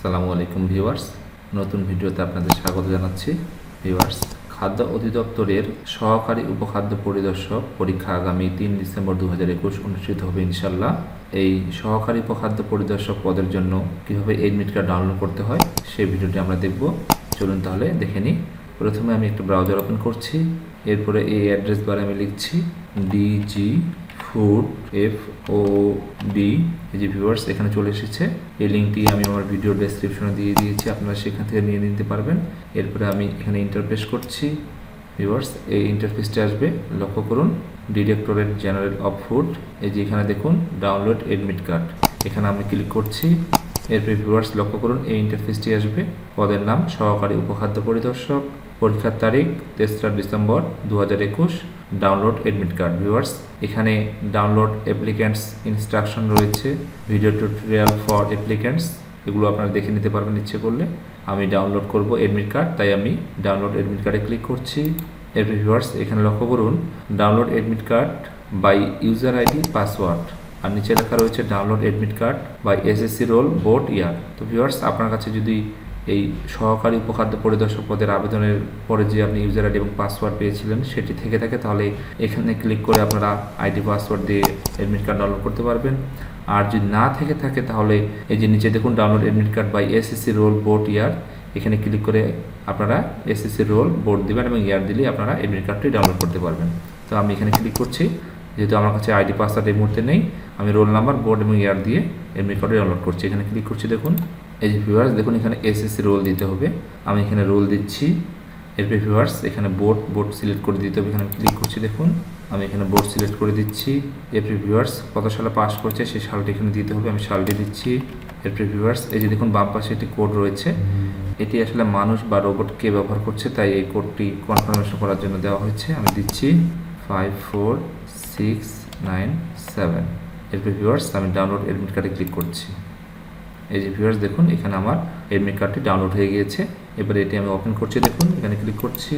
আসসালামু আলাইকুম ভিউয়ার্স, নতুন ভিডিওতে আপনাদের স্বাগত জানাচ্ছি। ভিউয়ার্স, খাদ্য অধিদপ্তরের সহকারী উপখাদ্য পরিদর্শক পরীক্ষা আগামী 3 ডিসেম্বর 2021 অনুষ্ঠিত হবে ইনশাল্লাহ। এই সহকারী উপখাদ্য পরিদর্শক পদের জন্য কীভাবে এডমিট কার্ড ডাউনলোড করতে হয় সেই ভিডিওটি আমরা দেখব। চলুন তাহলে দেখে নিই। প্রথমে আমি একটা ব্রাউজার ওপেন করছি, এরপরে এই অ্যাড্রেস বারে আমি লিখছি ডিজি ফুড FOD। এই যে ভিউয়ার্স, এখানে চলে এসেছে। এই লিঙ্কটি আমি আমার ভিডিও ডেসক্রিপশনে দিয়ে দিয়েছি, আপনারা সেখান থেকে নিয়ে নিতে পারবেন। এরপরে আমি এখানে ইন্টারফেস করছি। ভিউয়ার্স, এই ইন্টারফেসটি আসবে, লক্ষ্য করুন ডিরেক্টরেট জেনারেল অফ ফুড। এই যে এখানে দেখুন ডাউনলোড এডমিট কার্ড, এখানে আমি ক্লিক করছি। এরপরে ভিউয়ার্স লক্ষ্য করুন এই ইন্টারফেসটি আসবে। পদের নাম সহকারী উপখাদ্য পরিদর্শক, পরীক্ষার তারিখ 3রা December 2021, download admit card. Viewers, এখানে ডাউনলোড অ্যাপ্লিক্যান্টস ইনস্ট্রাকশন রয়েছে, ভিডিও টিউটোরিয়াল ফর অ্যাপ্লিক্যান্টস, এগুলো আপনারা দেখে নিতে পারবেন ইচ্ছে করলে। আমি ডাউনলোড করব এডমিট কার্ড, তাই আমি ডাউনলোড এডমিট কার্ডে ক্লিক করছি। এরপর ভিউয়ার্স এখানে লক্ষ্য করুন download admit card by user ID password, আর নিচে লেখা রয়েছে download admit card by SSC roll board year. তো ভিউয়ার্স, আপনার কাছে যদি এই সহকারী উপখাদ্য পরিদর্শক পদের আবেদনের পরে যে আপনি ইউজার আইডি এবং পাসওয়ার্ড পেয়েছিলেন সেটি থেকে থাকে, তাহলে এখানে ক্লিক করে আপনারা আইডি পাসওয়ার্ড দিয়ে এডমিট কার্ড ডাউনলোড করতে পারবেন। আর যদি না থেকে থাকে তাহলে এই যে নিচে দেখুন download admit card by SSC roll board year, এখানে ক্লিক করে আপনারা SSC রোল বোর্ড দেবেন এবং ইয়ার দিলেই আপনারা এডমিট কার্ডটি ডাউনলোড করতে পারবেন। তো আমি এখানে ক্লিক করছি, যেহেতু আমার কাছে আইডি পাসওয়ার্ড এই মুহূর্তে নেই, আমি রোল নাম্বার বোর্ড এবং ইয়ার দিয়ে এডমিট কার্ডটি ডাউনলোড করছি। এখানে ক্লিক করছি, দেখুন এই যে ভিউয়ার্স দেখুন এখানে SSC রোল দিতে হবে, আমি এখানে রোল দিচ্ছি। এরপর ভিউয়ার্স এখানে বোর্ড সিলেক্ট করে দিতে হবে, এখানে ক্লিক করছি, দেখুন আমি এখানে বোর্ড সিলেক্ট করে দিচ্ছি। এরপর ভিউয়ার্স কত সালে পাস করছে সেই সালটি এখানে দিতে হবে, আমি সালটি দিচ্ছি। এরপর ভিউয়ার্স এই যে দেখুন বাম পাশে একটি কোড রয়েছে, এটি আসলে মানুষ বা রোবট কে ব্যবহার করছে, তাই এই কোডটি কনফার্মেশন করার জন্য দেওয়া হয়েছে। আমি দিচ্ছি 54697। এরপর ভিউয়ার্স আমি ডাউনলোড এডমিট কার্ডে ক্লিক করছি। এই যে ভিউয়ার্স দেখুন এখানে আমার এডমিট কার্ডটি ডাউনলোড হয়ে গিয়েছে। এবারে এটি আমি ওপেন করছি, দেখুন এখানে ক্লিক করছি।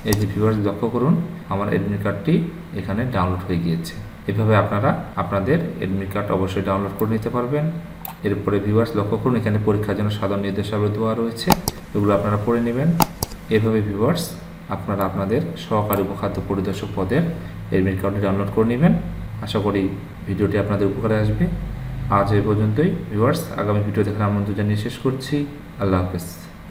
এই যে ভিউয়ার্স লক্ষ্য করুন আমার এডমিট কার্ডটি এখানে ডাউনলোড হয়ে গিয়েছে। এভাবে আপনারা আপনাদের এডমিট কার্ড অবশ্যই ডাউনলোড করে নিতে পারবেন। এরপরে ভিউয়ার্স লক্ষ্য করুন এখানে পরীক্ষার জন্য সাধারণ নির্দেশাবলী দেওয়া রয়েছে, এগুলো আপনারা পড়ে নেবেন। এভাবে ভিউয়ার্স আপনারা আপনাদের সহকারী উপখাদ্য পরিদর্শক পদের এডমিট কার্ডটি ডাউনলোড করে নেবেন। আশা করি ভিডিওটি আপনাদের উপকারে আসবে। আজ এই পর্যন্তই ভিউয়ার্স, আগামী ভিডিও দেখার আমন্ত্রণ জানিয়ে শেষ করছি। আল্লাহ হাফেজ।